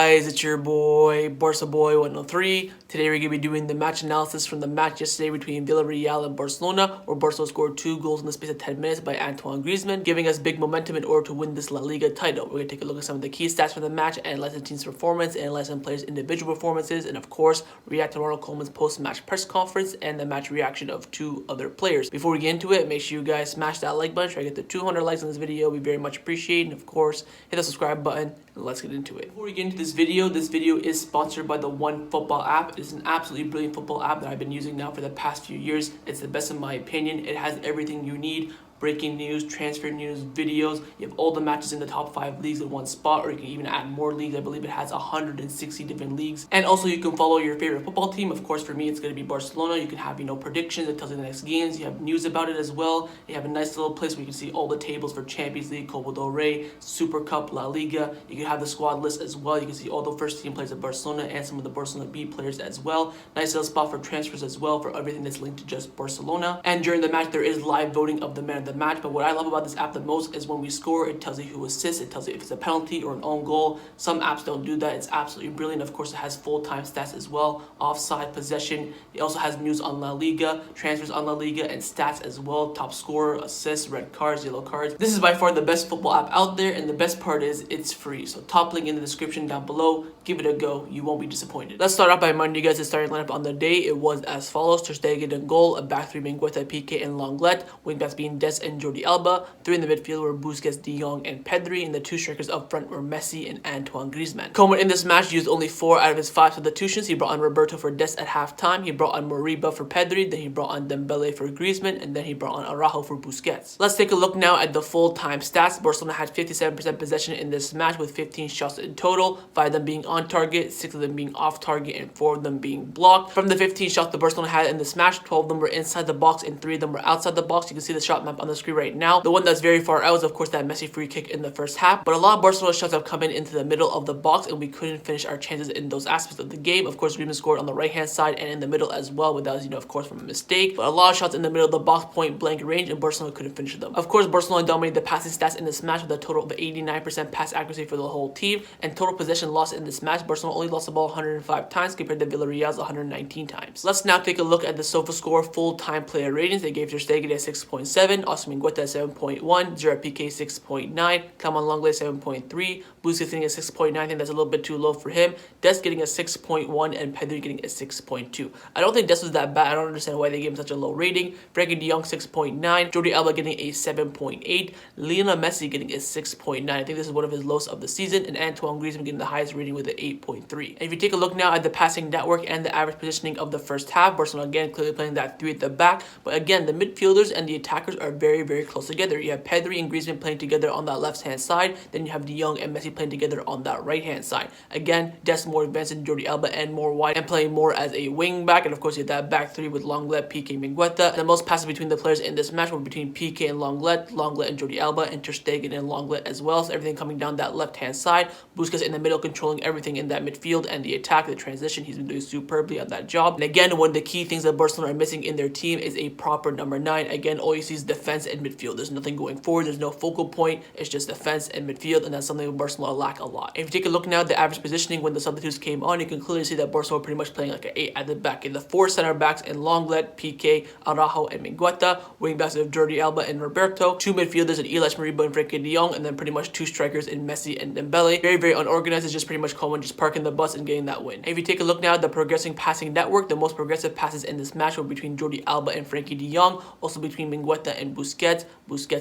guys, it's your boy, Barca Boy 103. Today we're going to be doing the match analysis from the match yesterday between Villarreal and Barcelona, where Barcelona scored 2 goals in the space of 10 minutes by Antoine Griezmann, giving us big momentum in order to win this La Liga title. We're going to take a look at some of the key stats from the match, analyze the team's performance, analyze some players' individual performances, and of course, react to Ronald Koeman's post-match press conference and the match reaction of 2 other players. Before we get into it, make sure you guys smash that like button, try to get to 200 likes on this video. We very much appreciate it. And of course, hit the subscribe button, and let's get into it. Before we get into this video is sponsored by the One Football app. It is an absolutely brilliant football app that I've been using now for the past few years. It's the best in my opinion. It has everything you need. Breaking news, transfer news, videos. You have all the matches in the top 5 leagues in one spot, or you can even add more leagues. I believe it has 160 different leagues. And also you can follow your favorite football team. Of course, for me, it's going to be Barcelona. You can have, predictions. It tells you the next games. You have news about it as well. You have a nice little place where you can see all the tables for Champions League, Copa del Rey, Super Cup, La Liga. You can have the squad list as well. You can see all the first team players of Barcelona and some of the Barcelona B players as well. Nice little spot for transfers as well for everything that's linked to just Barcelona. And during the match, there is live voting of the man of the match. But what I love about this app the most is when we score, it tells you who assists, it tells you if it's a penalty or an own goal. Some apps don't do that. It's absolutely brilliant. Of course, it has full-time stats as well, offside, possession. It also has news on La Liga, transfers on La Liga, and stats as well. Top scorer, assists, red cards, yellow cards. This is by far the best football app out there, and the best part is it's free. So top link in the description down below. Give it a go. You won't be disappointed. Let's start off by reminding you guys the starting lineup on the day. It was as follows: Ter Stegen in goal, a back 3 being Pique and Lenglet, wingbacks being Des and Jordi Alba. 3 in the midfield were Busquets, De Jong, and Pedri, and the 2 strikers up front were Messi and Antoine Griezmann. Koeman in this match used only 4 out of his 5 substitutions. He brought on Roberto for Des at halftime, he brought on Moriba for Pedri, then he brought on Dembele for Griezmann, and then he brought on Araujo for Busquets. Let's take a look now at the full-time stats. Barcelona had 57% possession in this match with 15 shots in total, 5 of them being on target, 6 of them being off target, and 4 of them being blocked. From the 15 shots the Barcelona had in this match, 12 of them were inside the box and 3 of them were outside the box. You can see the shot map on the screen right now. The one that's very far out was of course that Messi free kick in the first half, but a lot of Barcelona shots have come in into the middle of the box and we couldn't finish our chances in those aspects of the game. Of course, Griezmann scored on the right hand side and in the middle as well, but that was of course from a mistake. But a lot of shots in the middle of the box, point blank range, and Barcelona couldn't finish them. Of course, Barcelona dominated the passing stats in this match with a total of 89% pass accuracy for the whole team, and total possession loss in this match, Barcelona only lost the ball 105 times compared to Villarreal's 119 times. Let's now take a look at the SofaScore full-time player ratings. They gave Ter Stegen a 6.7, Ousmane Dembélé a 7.1, Gerard Pique 6.9, Clement Lenglet 7.3, Busquets getting a 6.9. I think that's a little bit too low for him. Des getting a 6.1 and Pedri getting a 6.2. I don't think Des was that bad. I don't understand why they gave him such a low rating. Frenkie De Jong 6.9, Jordi Alba getting a 7.8, Lionel Messi getting a 6.9. I think this is one of his lowest of the season, and Antoine Griezmann getting the highest rating with an 8.3. And if you take a look now at the passing network and the average positioning of the first half, Barcelona again clearly playing that 3 at the back, but again the midfielders and the attackers are very, very close together. You have Pedri and Griezmann playing together on that left-hand side, then you have De Jong and Messi playing together on that right-hand side. Again, Des more advanced than Jordi Alba and more wide and playing more as a wing back, and of course you have that back 3 with Lenglet, Pique, and Mingueza. The most passes between the players in this match were between Pique and Lenglet and Jordi Alba, and Ter Stegen and Lenglet as well. So everything coming down that left-hand side. Busquets in the middle controlling everything in that midfield and the attack, the transition. He's been doing superbly on that job. And again, one of the key things that Barcelona are missing in their team is a proper number 9. Again, all you see is defense and midfield. There's nothing going forward. There's no focal point. It's just defense and midfield, and that's something that Barcelona lack a lot. If you take a look now at the average positioning when the substitutes came on, you can clearly see that Barcelona are pretty much playing like an 8 at the back. In the 4 center backs in Lenglet, Pique, Araujo, and Mingueza, wing backs of Jordi Alba and Roberto, 2 midfielders in Elias Moriba and Frenkie De Jong, and then pretty much 2 strikers in Messi and Dembele. Very, very unorganized. It's just pretty much Koeman just parking the bus and getting that win. And if you take a look now at the progressing passing network, the most progressive passes in this match were between Jordi Alba and Frenkie De Jong, also between Mingueza and Busquets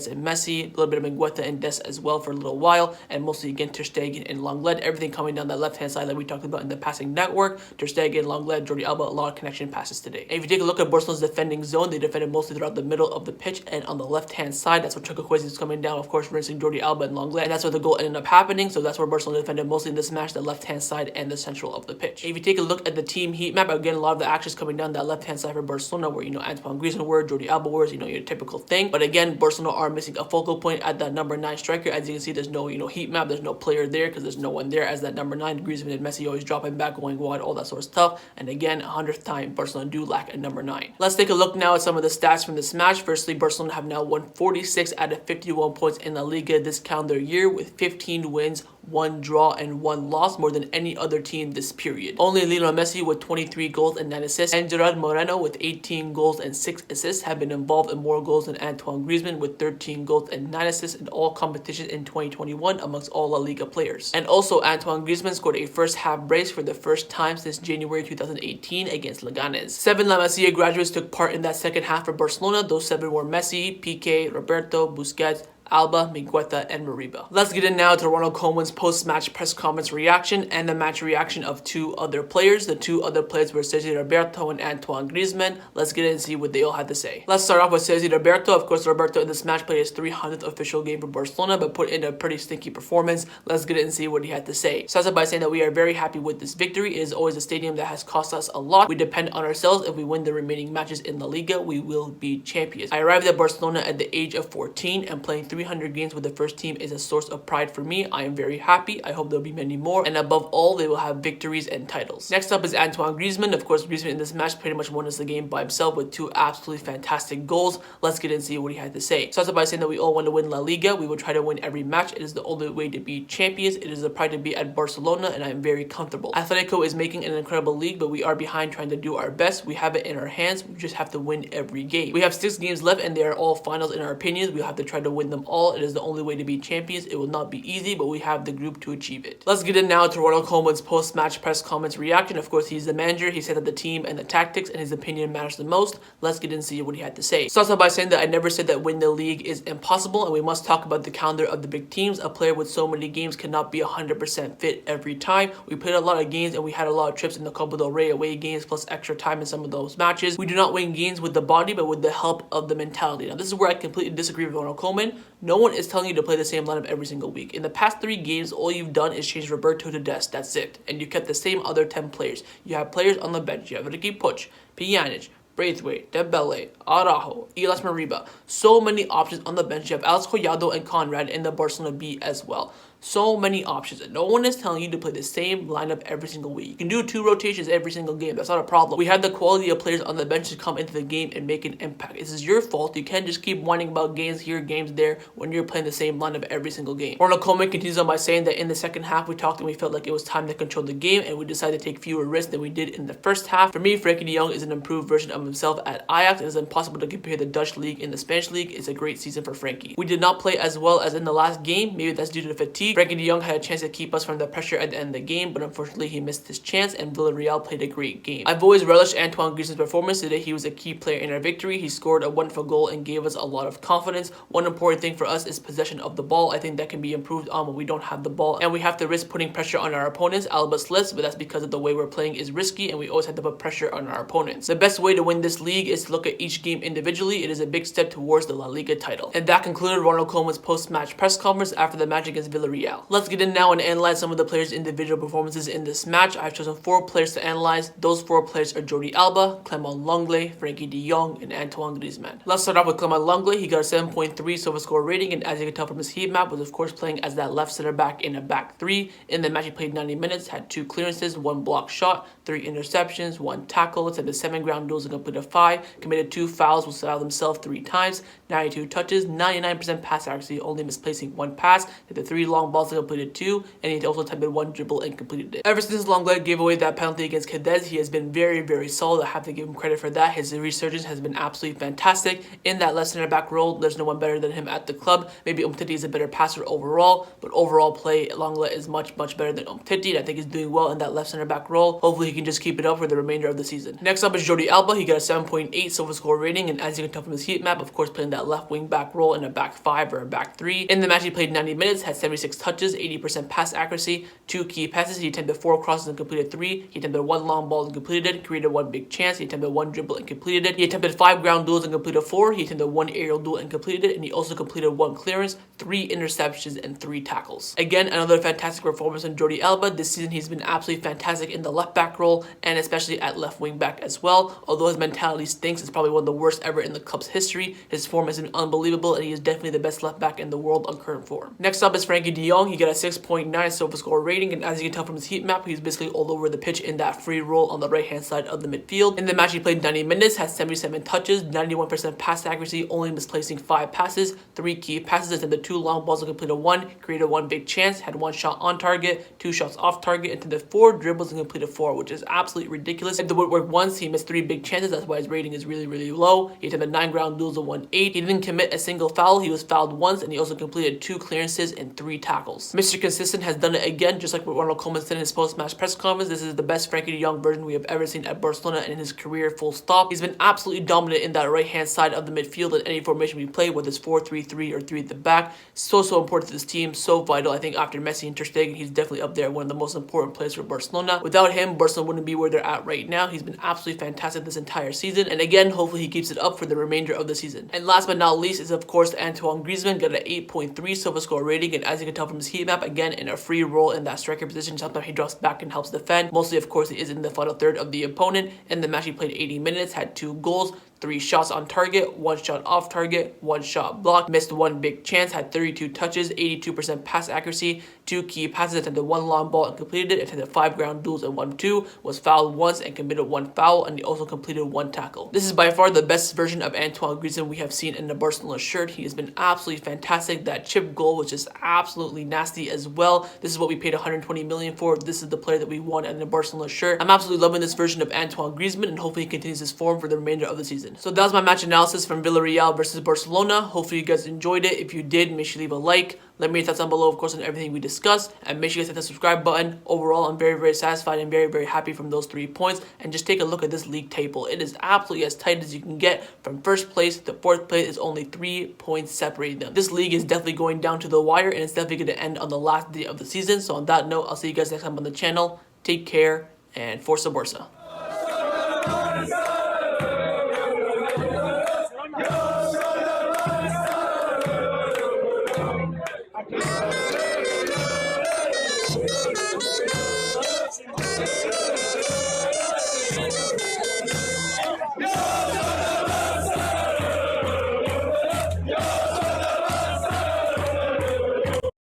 and Messi, a little bit of Mingueza and Des as well for a little while, and mostly again Ter Stegen and Lenglet. Everything coming down that left-hand side that we talked about in the passing network. Ter Stegen, Lenglet, Jordi Alba, a lot of connection passes today. And if you take a look at Barcelona's defending zone, they defended mostly throughout the middle of the pitch and on the left-hand side. That's where Chukwueze is coming down, of course, rinsing Jordi Alba and Lenglet, and that's where the goal ended up happening. So that's where Barcelona defended mostly in this match, the left-hand side and the central of the pitch. And if you take a look at the team heat map, again, a lot of the actions coming down that left-hand side for Barcelona, where Antoine Griezmann were, Jordi Alba were, your typical thing. But again, Barcelona are missing a focal point at that number 9 striker. As you can see, there's no heat map, there's no player there because there's no one there as that number 9. Griezmann and Messi always dropping back, going wide, all that sort of stuff. And again, 100th time, Barcelona do lack a number 9. Let's take a look now at some of the stats from this match. Firstly, Barcelona have now won 46 out of 51 points in La Liga this calendar year with 15 wins, 1 draw, and 1 loss, more than any other team this period. Only Lionel Messi with 23 goals and 9 assists and Gerard Moreno with 18 goals and 6 assists have been involved in more goals than Antoine Griezmann with 13 goals and 9 assists in all competitions in 2021 amongst all La Liga players. And also, Antoine Griezmann scored a first half brace for the first time since January 2018 against Leganes. 7 La Masia graduates took part in that second half for Barcelona. Those 7 were Messi, Pique, Roberto, Busquets, Alba, Migueta, and Mariba. Let's get in now to Ronald Koeman's post-match press conference reaction and the match reaction of 2 other players. The 2 other players were Sergio Roberto and Antoine Griezmann. Let's get in and see what they all had to say. Let's start off with Sergio Roberto. Of course, Roberto in this match played his 300th official game for Barcelona, but put in a pretty stinky performance. Let's get in and see what he had to say. Started by saying that we are very happy with this victory. It is always a stadium that has cost us a lot. We depend on ourselves. If we win the remaining matches in La Liga, we will be champions. I arrived at Barcelona at the age of 14 and playing 300 games with the first team is a source of pride for me. I am very happy. I hope there'll be many more, and above all, they will have victories and titles. Next up is Antoine Griezmann. Of course, Griezmann in this match pretty much won us the game by himself with 2 absolutely fantastic goals. Let's get in and see what he had to say. Started by saying that we all want to win La Liga. We will try to win every match. It is the only way to be champions. It is a pride to be at Barcelona, and I am very comfortable. Atletico is making an incredible league, but we are behind trying to do our best. We have it in our hands. We just have to win every game. We have 6 games left, and they are all finals in our opinions. We have to try to win them all. It is the only way to be champions. It will not be easy, but we have the group to achieve it. Let's get in now to Ronald Koeman's post-match press comments reaction. Of course, he's the manager. He said that the team and the tactics and his opinion matters the most. Let's get in and see what he had to say. Starts off by saying that I never said that win the league is impossible, and we must talk about the calendar of the big teams. A player with so many games cannot be 100% fit every time. We played a lot of games, and we had a lot of trips in the Copa del Rey away games, plus extra time in some of those matches. We do not win games with the body, but with the help of the mentality. Now, this is where I completely disagree with Ronald Koeman. No one is telling you to play the same lineup every single week. In the past 3 games, all you've done is change Roberto to Dest. That's it. And you kept the same other 10 players. You have players on the bench. You have Ricky Puig, Pjanic, Braithwaite, Dembele, Araujo, Elias Mariba. So many options on the bench. You have Alex Collado and Conrad in the Barcelona B as well. So many options, and no one is telling you to play the same lineup every single week. You can do 2 rotations every single game. That's not a problem. We have the quality of players on the bench to come into the game and make an impact. This is your fault. You can't just keep whining about games here, games there when you're playing the same lineup every single game. Ronald Koeman continues on by saying that in the second half, we talked and we felt like it was time to control the game, and we decided to take fewer risks than we did in the first half. For me, Frenkie De Jong is an improved version of himself at Ajax. It is impossible to compare the Dutch league and the Spanish league. It's a great season for Frenkie. We did not play as well as in the last game. Maybe that's due to the fatigue. Frenkie De Jong had a chance to keep us from the pressure at the end of the game, but unfortunately he missed his chance, and Villarreal played a great game. I've always relished Antoine Griezmann's performance. Today he was a key player in our victory. He scored a wonderful goal and gave us a lot of confidence. One important thing for us is possession of the ball. I think that can be improved on when we don't have the ball, and we have to risk putting pressure on our opponents. Alba slips, but that's because of the way we're playing is risky, and we always have to put pressure on our opponents. The best way to win this league is to look at each game individually. It is a big step towards the La Liga title. And that concluded Ronald Koeman's post-match press conference after the match against Villarreal. Let's get in now and analyze some of the players' individual performances in this match. I've chosen 4 players to analyze. Those 4 players are Jordi Alba, Clement Lenglet, Frenkie De Jong, and Antoine Griezmann. Let's start off with Clement Lenglet. He got a 7.3 silver score rating, and as you can tell from his heat map, was of course playing as that left center back in a back 3. In the match, he played 90 minutes, had 2 clearances, 1 block shot, 3 interceptions, 1 tackle, attempted 7 ground duels and completed 5, committed 2 fouls, was fouled himself 3 times, 92 touches, 99% pass accuracy, only misplacing 1 pass, hit the 3 long balls and completed 2, and he also attempted 1 dribble and completed it. Ever since Lenglet gave away that penalty against Cadiz, he has been very solid. I have to give him credit for that. His resurgence has been absolutely fantastic. In that left center back role, there's no one better than him at the club. Maybe Umtiti is a better passer overall, but overall play, Lenglet is much better than Umtiti, and I think he's doing well in that left center back role. Hopefully he can just keep it up for the remainder of the season. Next up is Jordi Alba. He got a 7.8 silver score rating, and as you can tell from his heat map, of course playing that left wing back role in a back 5 or a back 3. In the match he played 90 minutes, had 76 touches, 80% pass accuracy, 2 key passes. He attempted 4 crosses and completed 3. He attempted 1 long ball and completed it, created 1 big chance. He attempted 1 dribble and completed it. He attempted 5 ground duels and completed 4. He attempted 1 aerial duel and completed it, and he also completed 1 clearance, 3 interceptions, and 3 tackles. Again, another fantastic performance from Jordi Alba. This season he's been absolutely fantastic in the left back role and especially at left wing back as well. Although his mentality stinks, it's probably one of the worst ever in the club's history. His form has been unbelievable and he is definitely the best left back in the world on current form. Next up is Frenkie De Jong. He got a 6.9 SofaScore score rating, and as you can tell from his heat map, he's basically all over the pitch in that free role on the right hand side of the midfield. In the match he played 90 minutes, had 77 touches, 91% pass accuracy, only misplacing 5 passes, 3 key passes, and the 2 long balls and completed 1, created 1 big chance, had 1 shot on target, 2 shots off target, and did 4 dribbles and completed 4, which is absolutely ridiculous. If the woodwork once, he missed 3 big chances, that's why his rating is really low. He attempted 9 ground duels and 1 8. He didn't commit a single foul, he was fouled once, and he also completed 2 clearances and 3 tackles. Mr. Consistent has done it again, just like what Ronald Koeman said in his post-match press conference. This is the best Frenkie De Jong version we have ever seen at Barcelona in his career, full stop. He's been absolutely dominant in that right-hand side of the midfield in any formation we play, whether it's 4-3-3 or 3 at the back. So important to this team, so vital. I think after Messi and Ter Stegen, he's definitely up there, one of the most important players for Barcelona. Without him, Barcelona wouldn't be where they're at right now. He's been absolutely fantastic this entire season, and again, hopefully he keeps it up for the remainder of the season. And last but not least is, of course, Antoine Griezmann. Got an 8.3 SofaScore rating, and as you can tell from his heat map, again, in a free role in that striker position. Sometimes he drops back and helps defend. Mostly, of course, he is in the final third of the opponent. In the match, he played 80 minutes, had 2 goals, 3 shots on target, 1 shot off target, 1 shot blocked, missed 1 big chance, had 32 touches, 82% pass accuracy, 2 key passes, attempted 1 long ball and completed it, attempted 5 ground duels and 1 2, was fouled once and committed 1 foul, and he also completed 1 tackle. This is by far the best version of Antoine Griezmann we have seen in the Barcelona shirt. He has been absolutely fantastic. That chip goal was just absolutely nasty as well. This is what we paid 120 million for. This is the player that we want in the Barcelona shirt. I'm absolutely loving this version of Antoine Griezmann, and hopefully he continues his form for the remainder of the season. So that was my match analysis from Villarreal versus Barcelona. Hopefully you guys enjoyed it. If you did, make sure you leave a like. Let me know your thoughts down below, of course, on everything we discussed. And make sure you guys hit the subscribe button. Overall, I'm very satisfied and very happy from those 3 points. And just take a look at this league table. It is absolutely as tight as you can get. From first place to 4th place is only 3 points separating them. This league is definitely going down to the wire, and it's definitely going to end on the last day of the season. So on that note, I'll see you guys next time on the channel. Take care, and Forza Barca.